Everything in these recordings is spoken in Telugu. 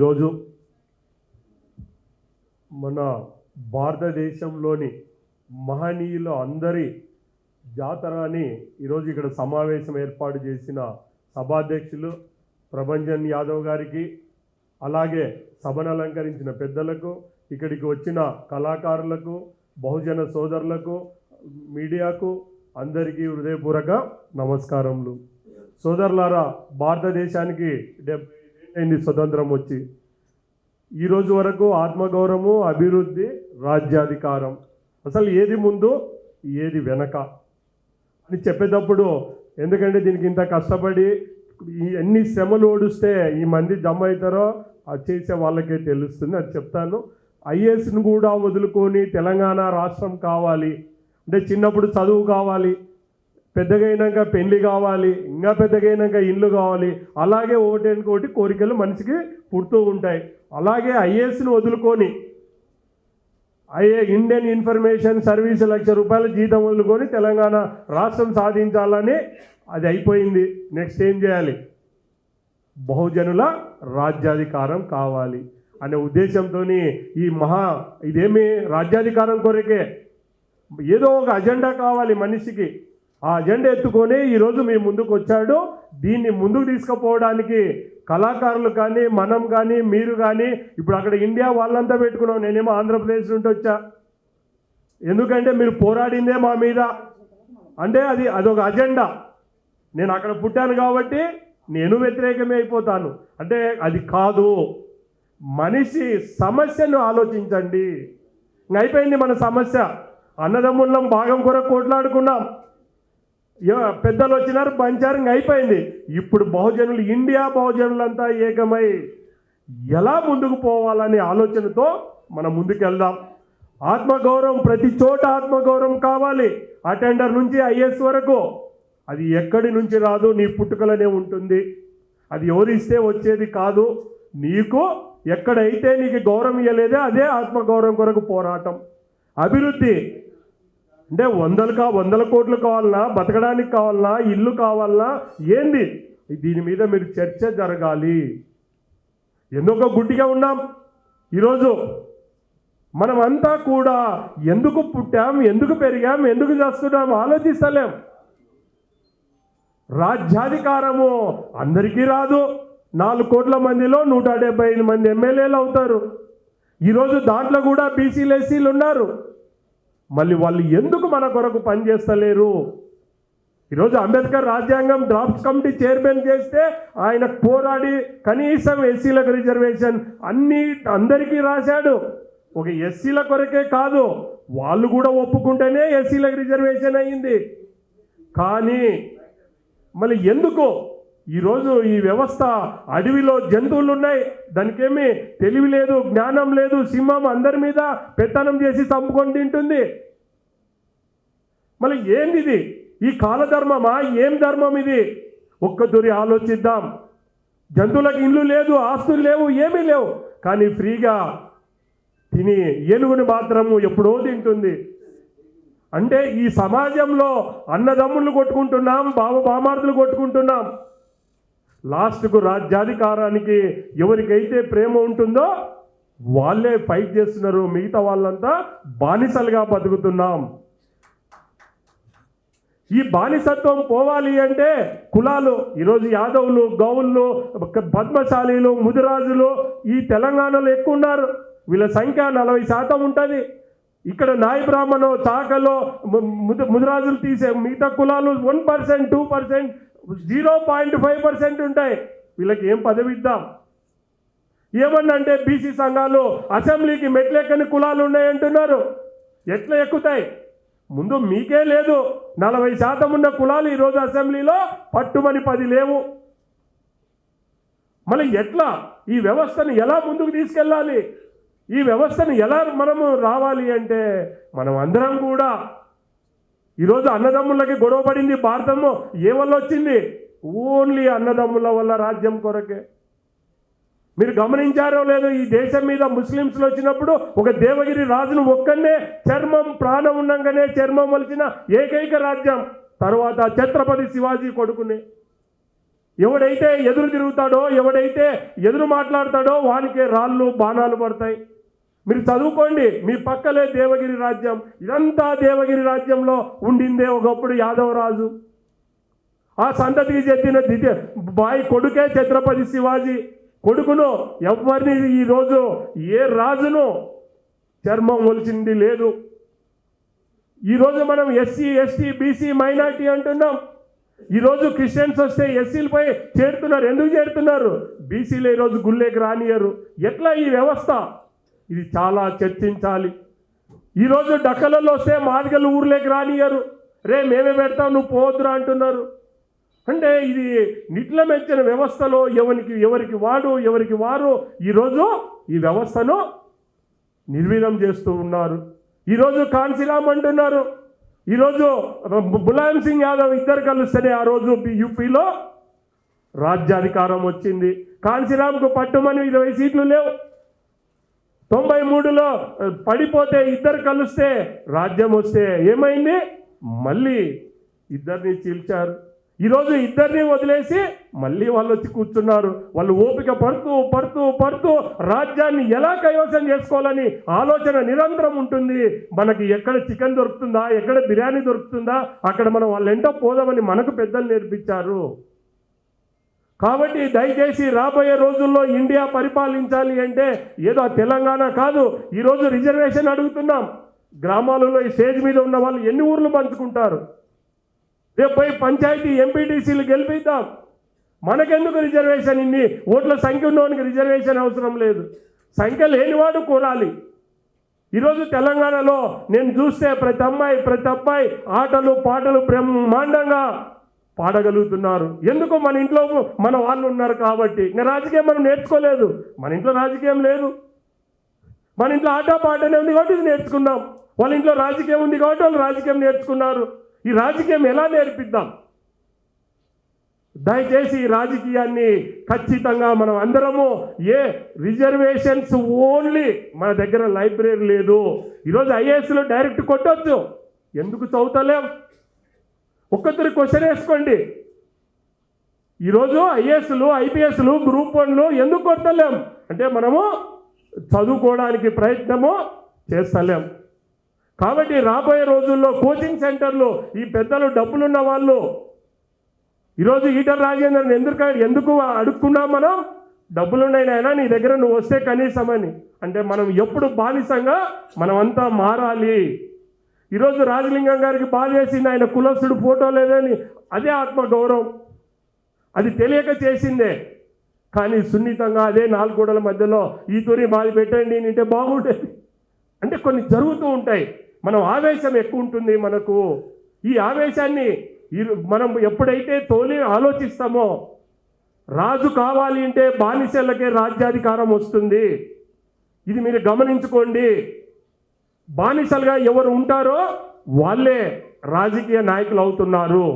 ఈరోజు మన భారతదేశంలోని మహనీయులు అందరి జాతర అని ఈరోజు ఇక్కడ సమావేశం ఏర్పాటు చేసిన సభాధ్యక్షులు ప్రభంజన్ యాదవ్ గారికి, అలాగే సభను అలంకరించిన పెద్దలకు, ఇక్కడికి వచ్చిన కళాకారులకు, బహుజన సోదరులకు, మీడియాకు అందరికీ హృదయపూర్వక నమస్కారములు. సోదరులారా, భారతదేశానికి 70 అయింది స్వతంత్రం వచ్చి. ఈరోజు వరకు ఆత్మగౌరవము, అభివృద్ధి, రాజ్యాధికారం, అసలు ఏది ముందు ఏది వెనక అని చెప్పేటప్పుడు, ఎందుకంటే దీనికి ఇంత కష్టపడి ఎన్ని శ్రమలు ఓడిస్తే ఈ మంది జమ అవుతారో అది చేసే వాళ్ళకే తెలుస్తుంది. అది చెప్తాను. ఐఏఎస్ను కూడా వదులుకొని తెలంగాణ రాష్ట్రం కావాలి అంటే చిన్నప్పుడు చదువు కావాలి, పెద్దగైనాక పెళ్లి కావాలి, ఇంకా పెద్దగైనాక ఇల్లు కావాలి, అలాగే ఒకటి కోరికలు మనిషికి పుడుతూ ఉంటాయి. అలాగే ఐఏఎస్ను వదులుకొని ఇండియన్ ఇన్ఫర్మేషన్ సర్వీస్ ₹1,00,000 జీతం వదులుకొని తెలంగాణ రాష్ట్రం సాధించాలని అది అయిపోయింది. నెక్స్ట్ ఏం చేయాలి? బహుజనుల రాజ్యాధికారం కావాలి అనే ఉద్దేశంతో ఇదేమి రాజ్యాధికారం కొరకే, ఏదో ఒక అజెండా కావాలి మనిషికి. ఆ అజెండా ఎత్తుకొని ఈరోజు మీ ముందుకు వచ్చాడు. దీన్ని ముందుకు తీసుకుపోవడానికి కళాకారులు కానీ, మనం కానీ, మీరు కానీ, ఇప్పుడు అక్కడ ఇండియా వాళ్ళంతా పెట్టుకున్నాం. నేనేమో ఆంధ్రప్రదేశ్ నుండి వచ్చా. ఎందుకంటే మీరు పోరాడిందే మా మీద, అంటే అదొక అజెండా. నేను అక్కడ పుట్టాను కాబట్టి నేను వ్యతిరేకమే అయిపోతాను అంటే అది కాదు. మనిషి సమస్యను ఆలోచించండి. అయిపోయింది మన సమస్య. అన్నదమ్ముళ్ళం భాగం కొరకు కొట్లాడుకున్నాం, పెద్దలు వచ్చినారు, పంచారు, అయిపోయింది. ఇప్పుడు బహుజనులు, ఇండియా బహుజనులంతా ఏకమై ఎలా ముందుకు పోవాలనే ఆలోచనతో మనం ముందుకెళ్దాం. ఆత్మగౌరవం, ప్రతి చోట ఆత్మగౌరవం కావాలి. అటెండర్ నుంచి ఐఏఎస్ వరకు. అది ఎక్కడి నుంచి రాదు, నీ పుట్టుకలనే ఉంటుంది. అది ఎవరిస్తే వచ్చేది కాదు. నీకు ఎక్కడైతే నీకు గౌరవం ఇవ్వలేదే అదే ఆత్మగౌరవం కొరకు పోరాటం. అభివృద్ధి అంటే వందల కోట్లు కావాలన్నా, బతకడానికి కావాలన్నా, ఇల్లు కావాలన్నా, ఏంది దీని మీద మీరు చర్చ జరగాలి. ఎందుకో గుడ్డిగా ఉన్నాం. ఈరోజు మనమంతా కూడా ఎందుకు పుట్టాం, ఎందుకు పెరిగాం, ఎందుకు చేస్తున్నాం ఆలోచిస్తలేం. రాజ్యాధికారము అందరికీ రాదు. 4 కోట్ల మందిలో 175 మంది ఎమ్మెల్యేలు అవుతారు. ఈరోజు దాంట్లో కూడా బీసీలు, ఎస్సీలు ఉన్నారు. మళ్ళీ వాళ్ళు ఎందుకు మన కొరకు పనిచేస్తలేరు? ఈరోజు అంబేద్కర్ రాజ్యాంగం డ్రాఫ్ట్స్ కమిటీ చైర్మన్ చేస్తే ఆయన పోరాడి కనీసం ఎస్సీలకు రిజర్వేషన్ అందరికీ రాశాడు. ఒక ఎస్సీల కొరకే కాదు, వాళ్ళు కూడా ఒప్పుకుంటేనే ఎస్సీలకు రిజర్వేషన్ అయ్యింది. కానీ మళ్ళీ ఎందుకు ఈరోజు ఈ వ్యవస్థ, అడవిలో జంతువులు ఉన్నాయి, దానికేమీ తెలివి లేదు, జ్ఞానం లేదు. సింహం అందరి మీద పెత్తనం చేసి చంపుకొని తింటుంది. మళ్ళీ ఏంది ఇది? ఈ కాలధర్మమా? ఏం ధర్మం ఇది? ఒక్కదూరి ఆలోచిద్దాం. జంతువులకు ఇల్లు లేదు, ఆస్తులు లేవు, ఏమీ లేవు, కానీ ఫ్రీగా తిని ఏనుగుని మాత్రము ఎప్పుడో తింటుంది. అంటే ఈ సమాజంలో అన్నదమ్ములు కొట్టుకుంటున్నాం, బామార్దులు కొట్టుకుంటున్నాం. లాస్ట్కు రాజ్యాధికారానికి ఎవరికైతే ప్రేమ ఉంటుందో వాళ్ళే ఫైట్ చేస్తున్నారు. మిగతా వాళ్ళంతా బానిసలుగా బతుకుతున్నాం. ఈ బానిసత్వం పోవాలి అంటే కులాలు, ఈరోజు యాదవులు, గౌళ్ళు, పద్మశాలీలు, ముదిరాజులు ఈ తెలంగాణలో ఎక్కువ ఉన్నారు. వీళ్ళ సంఖ్య 40% ఉంటుంది. ఇక్కడ నాయ బ్రాహ్మణో, చాకలో, ముదిరాజులు తీసే మిగతా కులాలు 1%, 2%, 0.5% ఉంటాయి. వీళ్ళకి ఏం పదవి ఇద్దాం? ఏమన్నా అంటే బీసీ సంఘాలు అసెంబ్లీకి మెట్లెక్కని కులాలు ఉన్నాయంటున్నారు. ఎట్లా ఎక్కుతాయి? ముందు మీకే లేదు. 40% ఉన్న కులాలు ఈరోజు అసెంబ్లీలో పట్టుమని 10 లేవు. మళ్ళీ ఎట్లా ఈ వ్యవస్థను ఎలా ముందుకు తీసుకెళ్ళాలి? ఈ వ్యవస్థను ఎలా మనము రావాలి అంటే మనం అందరం కూడా ఈరోజు అన్నదమ్ములకి గొడవ పడింది భారతము. ఏ వల్ల వచ్చింది? ఓన్లీ అన్నదమ్ముల వల్ల, రాజ్యం కొరకే. మీరు గమనించారో లేదో, ఈ దేశం మీద ముస్లింస్లు వచ్చినప్పుడు ఒక దేవగిరి రాజును ఒక్కనే చర్మం, ప్రాణం ఉండగానే చర్మం వలిచిన ఏకైక రాజ్యం. తర్వాత ఛత్రపతి శివాజీ కొడుకునే. ఎవడైతే ఎదురు తిరుగుతాడో, ఎవడైతే ఎదురు మాట్లాడతాడో వానికే రాళ్ళు బాణాలు పడతాయి. మీరు చదువుకోండి, మీ పక్కలే దేవగిరి రాజ్యం. ఇదంతా దేవగిరి రాజ్యంలో ఉండిందే ఒకప్పుడు యాదవరాజు. ఆ సంతతికి చెందిన బాయి కొడుకే ఛత్రపతి శివాజీ. కొడుకును ఎవరిని ఈరోజు ఏ రాజును చర్మం ఒలిచింది లేదు. ఈరోజు మనం ఎస్సీ, ఎస్టీ, బీసీ, మైనార్టీ అంటున్నాం. ఈరోజు క్రిస్టియన్స్ వస్తే ఎస్సీలపై చేరుతున్నారు. ఎందుకు చేరుతున్నారు? బీసీలు ఈరోజు గుళ్ళేకి రానియరు. ఎట్లా ఈ వ్యవస్థ? ఇది చాలా చర్చించాలి. ఈరోజు డక్కలలో వస్తే మాదిగలు ఊర్లోకి రానియరు. మేమే పెడతాం, నువ్వు పోవద్దురా అంటున్నారు. అంటే ఇది నిట్ల మెచ్చిన వ్యవస్థలో ఎవరికి వారు ఈరోజు ఈ వ్యవస్థను నిర్వీర్యం చేస్తూ ఉన్నారు. ఈరోజు కాన్సీరామ్ అంటున్నారు. ఈరోజు ములాయం సింగ్ యాదవ్ ఇద్దరు కలిస్తేనే ఆ రోజు యూపీలో రాజ్యాధికారం వచ్చింది. కాన్సీరామ్కు పట్టుమని 20 సీట్లు లేవు. 93లో పడిపోతే ఇద్దరు కలిస్తే రాజ్యం వస్తే ఏమైంది? మళ్ళీ ఇద్దరిని చీల్చారు. ఈరోజు ఇద్దరిని వదిలేసి మళ్ళీ వాళ్ళు వచ్చి కూర్చున్నారు. వాళ్ళు ఓపిక పడుతూ రాజ్యాన్ని ఎలా కైవసం చేసుకోవాలని ఆలోచన నిరంతరం ఉంటుంది. మనకి ఎక్కడ చికెన్ దొరుకుతుందా, ఎక్కడ బిర్యానీ దొరుకుతుందా, అక్కడ మనం వాళ్ళెంటో పోదామని మనకు పెద్దలు నేర్పించారు. కాబట్టి దయచేసి రాబోయే రోజుల్లో ఇండియా పరిపాలించాలి అంటే ఏదో తెలంగాణ కాదు. ఈరోజు రిజర్వేషన్ అడుగుతున్నాం. గ్రామాలలో ఈ స్టేజ్ మీద ఉన్న వాళ్ళు ఎన్ని ఊర్లు పంచుకుంటారు? రేపు పోయి పంచాయతీ ఎంపీటీసీలు గెలిపిద్దాం. మనకెందుకు రిజర్వేషన్? ఇన్ని ఓట్ల సంఖ్య ఉన్నవానికి రిజర్వేషన్ అవసరం లేదు. సంఖ్య లేనివాడు కోరాలి. ఈరోజు తెలంగాణలో నేను చూస్తే ప్రతి అబ్బాయి ఆటలు పాటలు బ్రహ్మాండంగా పాడగలుగుతున్నారు. ఎందుకు? మన ఇంట్లో మన వాళ్ళు ఉన్నారు కాబట్టి. ఇంకా రాజకీయం మనం నేర్చుకోలేదు. మన ఇంట్లో రాజకీయం లేదు. మన ఇంట్లో ఆట పాటనే ఉంది కాబట్టి ఇది నేర్చుకున్నాం. వాళ్ళ ఇంట్లో రాజకీయం ఉంది కాబట్టి వాళ్ళు రాజకీయం నేర్చుకున్నారు. ఈ రాజకీయం ఎలా నేర్పిద్దాం? దయచేసి ఈ రాజకీయాన్ని ఖచ్చితంగా మనం అందరము రిజర్వేషన్స్ ఓన్లీ మన దగ్గర లైబ్రరీ లేదు. ఈరోజు ఐఏఎస్లో డైరెక్ట్ కొట్టొచ్చు. ఎందుకు చదువుతలేం? ఒక్కసారి క్వశ్చన్ వేసుకోండి. ఈరోజు ఐఏఎస్లు, ఐపీఎస్లు, గ్రూప్ 1లు ఎందుకు కొట్టలేం అంటే మనము చదువుకోవడానికి ప్రయత్నము చేస్తలేం. కాబట్టి రాబోయే రోజుల్లో కోచింగ్ సెంటర్లు ఈ పెద్దలు డబ్బులున్న వాళ్ళు ఈరోజు ఈటల రాజేందర్ని ఎందుకు అడుక్కున్నాం? మనం డబ్బులున్నాయి నాయనా నీ దగ్గర, నువ్వు వస్తే కనీసం అని. అంటే మనం ఎప్పుడు బానిసంగా మనమంతా మారాలి. ఈరోజు రాజలింగం గారికి బాధ చేసింది, ఆయన కులస్తుడు ఫోటో లేదని. అదే ఆత్మగౌరవం, అది తెలియక చేసిందే. కానీ సున్నితంగా అదే 4 గోడల మధ్యలో ఈ తూరి మాది పెట్టండి అంటే బాగుండేది. అంటే కొన్ని జరుగుతూ ఉంటాయి. మనం ఆవేశం ఎక్కువ ఉంటుంది మనకు. ఈ ఆవేశాన్ని మనం ఎప్పుడైతే ఆలోచిస్తామో రాజు కావాలి అంటే బానిసలకే రాజ్యాధికారం వస్తుంది. ఇది మీరు గమనించుకోండి. బానిసలుగా ఎవరు ఉంటారో వాళ్ళే రాజకీయ నాయకులు అవుతున్నారు,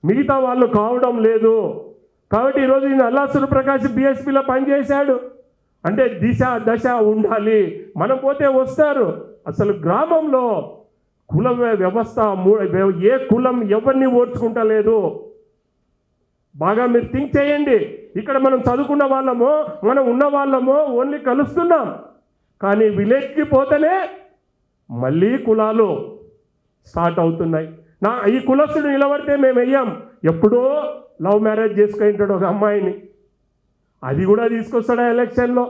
మిగతా వాళ్ళు కావడం లేదు. కాబట్టి ఈరోజు ఈయన అల్లా సూర్యప్రకాష్ బీఎస్పీలో పనిచేశాడు అంటే దశ ఉండాలి. మనం పోతే వస్తారు. అసలు గ్రామంలో కుల వ్యవస్థ ఏ కులం ఎవరిని ఓర్చుకుంటలేదు. బాగా మీరు థింక్ చేయండి. ఇక్కడ మనం చదువుకున్న వాళ్ళమో మనం ఉన్న వాళ్ళమో ఓన్లీ కలుస్తున్నాం. కానీ విలేజ్కి పోతేనే మళ్ళీ కులాలు స్టార్ట్ అవుతున్నాయి. ఈ కులస్తుడు నిలబడితే మేము వెయ్యాం. ఎప్పుడో లవ్ మ్యారేజ్ చేసుకుంటాడు ఒక అమ్మాయిని, అది కూడా తీసుకొస్తాడా ఎలక్షన్లో?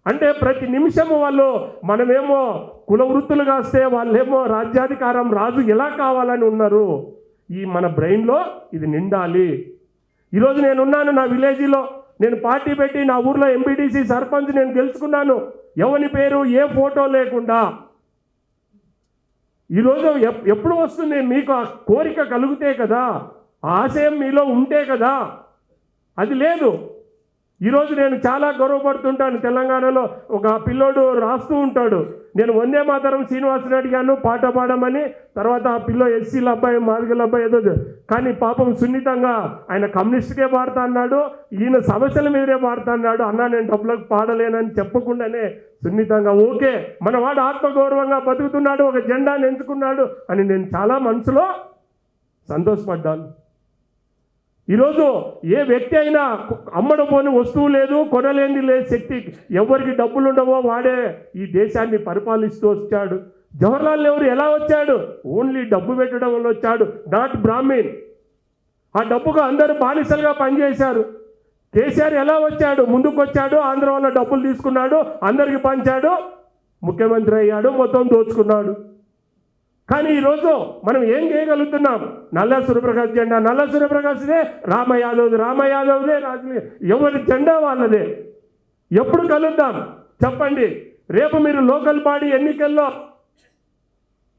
అంటే ప్రతి నిమిషము వాళ్ళు మనమేమో కుల వృత్తులు కాస్తే వాళ్ళేమో రాజ్యాధికారం, రాజు ఎలా కావాలని ఉన్నారు. ఈ మన బ్రెయిన్లో ఇది నిండాలి. ఈరోజు నేనున్నాను నా విలేజ్లో, నేను పార్టీ పెట్టి నా ఊర్లో ఎంపీటీసీ సర్పంచ్ నేను గెలుచుకున్నాను. ఎవరి పేరు ఏ ఫోటో లేకుండా. ఈరోజు ఎప్పుడు వస్తుంది? మీకు ఆ కోరిక కలిగితే కదా, ఆ ఆశయం మీలో ఉంటే కదా. అది లేదు. ఈరోజు నేను చాలా గర్వపడుతుంటాను. తెలంగాణలో ఒక పిల్లోడు రాస్తూ ఉంటాడు, నేను వందే మాతరం శ్రీనివాసుని అడిగాను పాట పాడమని. తర్వాత ఆ పిల్లో ఎస్సీల అబ్బాయి మాదిగల అబ్బాయి ఏదో, కానీ పాపం సున్నితంగా ఆయన కమ్యూనిస్ట్కే పాడుతా అన్నాడు, ఈయన సమస్యల మీదే పాడుతా అన్నాడు. అన్నా నేను డబ్బులకు పాడలేనని చెప్పకుండానే సున్నితంగా ఓకే మనవాడు ఆత్మగౌరవంగా బతుకుతున్నాడు, ఒక జెండాను ఎంచుకున్నాడు అని నేను చాలా మనసులో సంతోషపడ్డాను. ఈరోజు ఏ వ్యక్తి అయినా అమ్మడపోని వస్తువు లేదు, కొనలేని లేదు శక్తి, ఎవరికి డబ్బులు ఉండవో వాడే ఈ దేశాన్ని పరిపాలిస్తూ వచ్చాడు. జవహర్లాల్ నెహ్రూ ఎలా వచ్చాడు? ఓన్లీ డబ్బు పెట్టడం వల్ల వచ్చాడు, నాట్ బ్రాహ్మణ్. ఆ డబ్బుకు అందరూ బానిసలుగా పనిచేశారు. కేసీఆర్ ఎలా వచ్చాడు? ముందుకు వచ్చాడు, ఆంధ్ర వల్ల డబ్బులు తీసుకున్నాడు, అందరికి పంచాడు, ముఖ్యమంత్రి అయ్యాడు, మొత్తం దోచుకున్నాడు. కానీ ఈరోజు మనం ఏం చేయగలుగుతున్నాం? నల్ల సూర్యప్రకాష్ జెండా, నల్ల సూర్యప్రకాష్దే, రామయాదవ్దే, ఎవరి జెండా వాళ్ళదే. ఎప్పుడు కలుద్దాం చెప్పండి? రేపు మీరు లోకల్ బాడీ ఎన్నికల్లో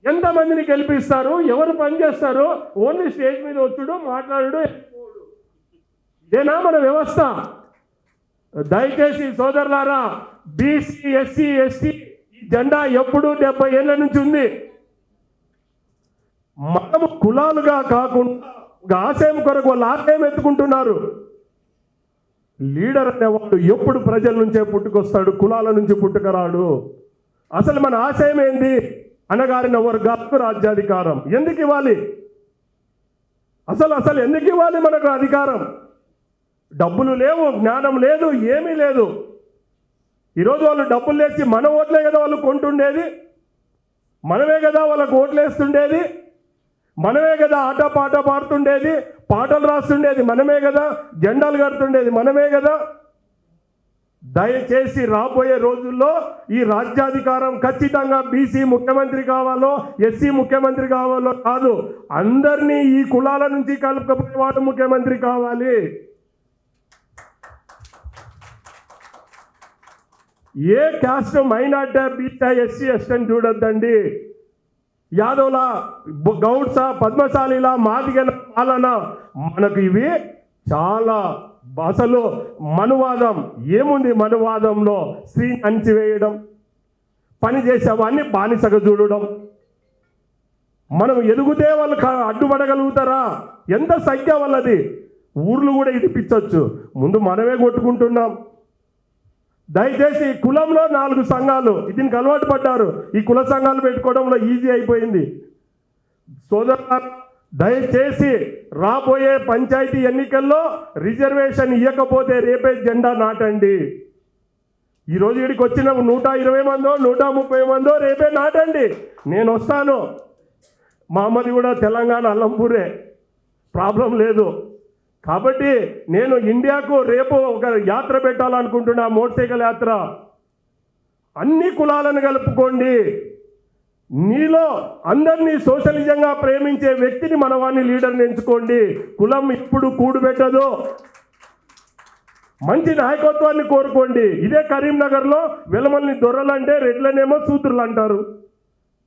ఎంతమందిని గెలిపిస్తారు? ఎవరు పనిచేస్తారు? ఓన్లీ స్టేజ్ మీద వచ్చుడు, మాట్లాడు, ఇదేనా మన వ్యవస్థ? దయచేసి సోదరులారా, బీసీ, ఎస్సీ, ఎస్టీ ఈ జెండా ఎప్పుడు 70 ఏళ్ల నుంచి ఉంది. మనము కులాలుగా కాకుండా ఆశయం కొరకు వాళ్ళు ఆశయం ఎత్తుకుంటున్నారు. లీడర్ అనేవాడు ఎప్పుడు ప్రజల నుంచే పుట్టుకొస్తాడు, కులాల నుంచి పుట్టుకరాడు. అసలు మన ఆశయం ఏంది? అణగారిన వర్గాలకు రాజ్యాధికారం ఎందుకు ఇవ్వాలి? అసలు ఎందుకు ఇవ్వాలి మనకు అధికారం? డబ్బులు లేవు, జ్ఞానం లేదు, ఏమీ లేదు. ఈరోజు వాళ్ళు డబ్బులు తెచ్చి మన ఓట్లే కదా వాళ్ళు కొంటుండేది, మనమే కదా వాళ్ళకు ఓట్లు వేస్తుండేది, మనమే కదా ఆట పాట పాడుతుండేది, పాటలు రాస్తుండేది మనమే కదా, జెండాలు కడుతుండేది మనమే కదా. దయచేసి రాబోయే రోజుల్లో ఈ రాజ్యాధికారం ఖచ్చితంగా బీసీ ముఖ్యమంత్రి కావాలో, ఎస్సీ ముఖ్యమంత్రి కావాలో కాదు, అందరినీ ఈ కులాల నుంచి కలుపుకపోయేవాడు ముఖ్యమంత్రి కావాలి. ఏ caste minority, BC, SC, ST అని చూడొద్దండి. యాదవ్ల, గౌడ్స, పద్మశాలిల, మాదిగల పాలన మనకు ఇవి చాలా. అసలు మనువాదం ఏముంది? మనువాదంలో స్త్రీని అణిచివేయడం, పని చేసేవాడిని బానిసగా చూడడం. మనం ఎదుగుతే వాళ్ళు అడ్డుపడగలుగుతారా? ఎంత సంఖ్య వాళ్ళది? ఊర్లు కూడా ఇడిపించవచ్చు, ముందు మనమే కొట్టుకుంటున్నాం. దయచేసి కులంలో 4 సంఘాలు దీనికి అలవాటు పడ్డారు. ఈ కుల సంఘాలు పెట్టుకోవడంలో ఈజీ అయిపోయింది. సోదరులారా, దయచేసి రాబోయే పంచాయతీ ఎన్నికల్లో రిజర్వేషన్ ఇవ్వకపోతే రేపే జెండా నాటండి. ఈరోజు వీడికి వచ్చిన 120 మందో 130 మందో రేపే నాటండి. నేను వస్తాను. మామది కూడా తెలంగాణ అల్లంపూరే, ప్రాబ్లం లేదు. కాబట్టి నేను ఇండియాకు రేపు ఒక యాత్ర పెట్టాలనుకుంటున్నా, మోటార్ సైకిల్ యాత్ర. అన్ని కులాలను కలుపుకోండి. నీలో అందరినీ సోషలిజంగా ప్రేమించే వ్యక్తిని మనవాన్ని లీడర్ని ఎంచుకోండి. కులం ఇప్పుడు కూడు పెట్టదు. మంచి నాయకత్వాన్ని కోరుకోండి. ఇదే కరీంనగర్లో వెలమల్ని దొరలంటే రెడ్లనేమో సూత్రులు అంటారు.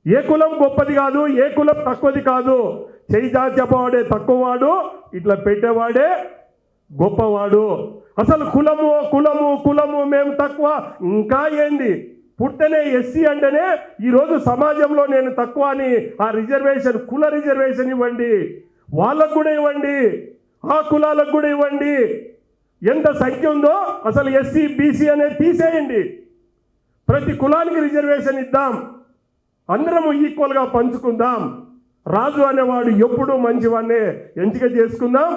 ఏ కులం గొప్పది కాదు, ఏ కులం తక్కువది కాదు. చేయి చెప్పవాడే తక్కువవాడు, ఇట్లా పెట్టేవాడే గొప్పవాడు. అసలు కులము కులము కులము మేము తక్కువ, ఇంకా ఏంది? పుట్టనే ఎస్సీ అంటేనే ఈరోజు సమాజంలో నేను తక్కువ అని ఆ రిజర్వేషన్, కుల రిజర్వేషన్ ఇవ్వండి, వాళ్ళకు కూడా ఇవ్వండి, ఆ కులాలకు కూడా ఇవ్వండి. ఎంత సంఖ్య ఉందో అసలు ఎస్సీ బీసీ అనేది తీసేయండి. ప్రతి కులానికి రిజర్వేషన్ ఇద్దాం, అందరము ఈక్వల్గా పంచుకుందాం. రాజు అనేవాడు ఎప్పుడూ మంచివాడినే ఎంపిక చేసుకుందాం.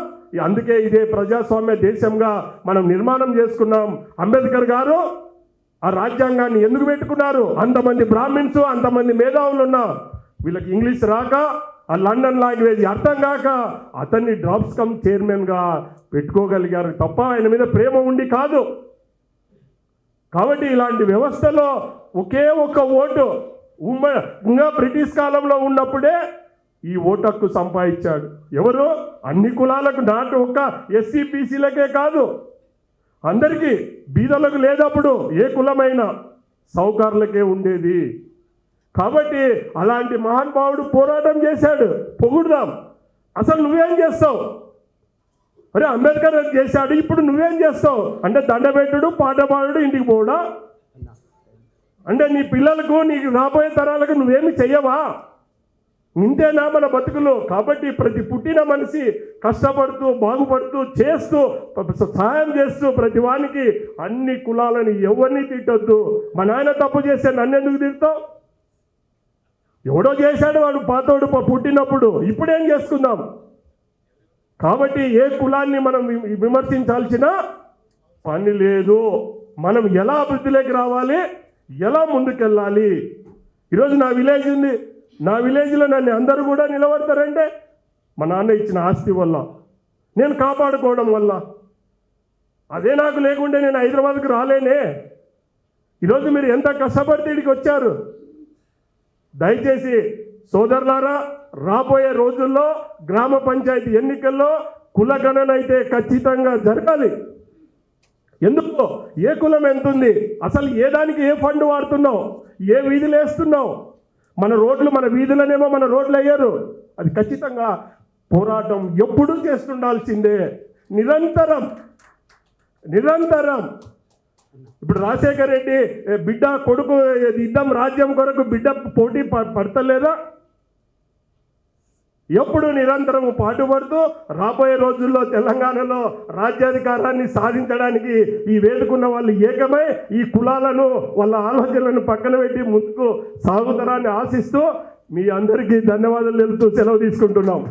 అందుకే ఇదే ప్రజాస్వామ్య దేశంగా మనం నిర్మాణం చేసుకున్నాం. అంబేద్కర్ గారు ఆ రాజ్యాంగాన్ని ఎందుకు పెట్టుకున్నారు? అంతమంది బ్రాహ్మిన్స్, అంతమంది మేధావులు ఉన్నా వీళ్ళకి ఇంగ్లీష్ రాక, ఆ లండన్ లాంగ్వేజ్ అర్థం కాక అతన్ని డ్రాప్స్ కమ్ చైర్మన్గా పెట్టుకోగలిగారు తప్ప ఆయన మీద ప్రేమ ఉండి కాదు. కాబట్టి ఇలాంటి వ్యవస్థలో ఒకే ఒక్క ఓటు ఇంకా బ్రిటిష్ కాలంలో ఉన్నప్పుడే ఈ ఓటు హక్కు సంపాదించాడు. ఎవరు? అన్ని కులాలకు, నాటు ఒక్క ఎస్సీ బీసీలకే కాదు, అందరికీ. బీదలకు లేదప్పుడు, ఏ కులమైనా సౌకర్యాలకే ఉండేది. కాబట్టి అలాంటి మహానుభావుడు పోరాటం చేశాడు, పొగుడుదాం. అసలు నువ్వేం చేస్తావు? అరే అంబేద్కర్ చేశాడు, ఇప్పుడు నువ్వేం చేస్తావు అంటే దండబెట్టుడు, పాట పాడు, ఇంటికి పోవడా? అంటే నీ పిల్లలకు, నీకు రాబోయే తరాలకు నువ్వేమి చెయ్యవా? ఇంతేనా మన బతుకులు? కాబట్టి ప్రతి పుట్టిన మనిషి కష్టపడుతూ, బాగుపడుతూ, చేస్తూ, సహాయం చేస్తూ ప్రతి వానికి, అన్ని కులాలని ఎవరిని తిట్టొద్దు. మా నాయన తప్పు చేస్తే నన్ను ఎందుకు తిడతావు? ఎవడో చేశాడు, వాడు పాతోడు పుట్టినప్పుడు, ఇప్పుడేం చేసుకుందాం? కాబట్టి ఏ కులాన్ని మనం విమర్శించాల్సిన పని లేదు. మనం ఎలా అభివృద్ధిలోకి రావాలి, ఎలా ముందుకెళ్ళాలి. ఈరోజు నా విలేజ్ ఉంది, నా విలేజ్లో నన్ను అందరూ కూడా నిలబడతారంటే మా నాన్న ఇచ్చిన ఆస్తి వల్ల, నేను కాపాడుకోవడం వల్ల. అదే నాకు లేకుంటే నేను హైదరాబాద్కి రాలేనే. ఈరోజు మీరు ఎంత కష్టపడి ఇక్కడికి వచ్చారు. దయచేసి సోదరులారా, రాబోయే రోజుల్లో గ్రామ పంచాయతీ ఎన్నికల్లో కులగణన అయితే ఖచ్చితంగా జరగాలి. ఎందుకు, ఏ కులం ఎంతుంది, అసలు ఏ దానికి ఏ ఫండ్ వాడుతున్నావు, ఏ వీధులు వేస్తున్నావు. మన రోడ్లు, మన వీధులనేమో మన రోడ్లు అయ్యారు. అది ఖచ్చితంగా పోరాటం ఎప్పుడూ చేస్తుండాల్సిందే, నిరంతరం. ఇప్పుడు రాజశేఖర్ రెడ్డి బిడ్డ కొడుకు ఇద్దాం రాజ్యం కొరకు బిడ్డ పోటీ పడతలేదా? ఎప్పుడు నిరంతరం పాటుపడుతూ రాబోయే రోజుల్లో తెలంగాణలో రాజ్యాధికారాన్ని సాధించడానికి ఈ వేడుకున్న వాళ్ళు ఏకమై ఈ కులాలను, వాళ్ళ ఆలోచనలను పక్కన పెట్టి ముందుకు సాగుతారని ఆశిస్తూ మీ అందరికీ ధన్యవాదాలు తెలుపుతూ సెలవు తీసుకుంటున్నాం.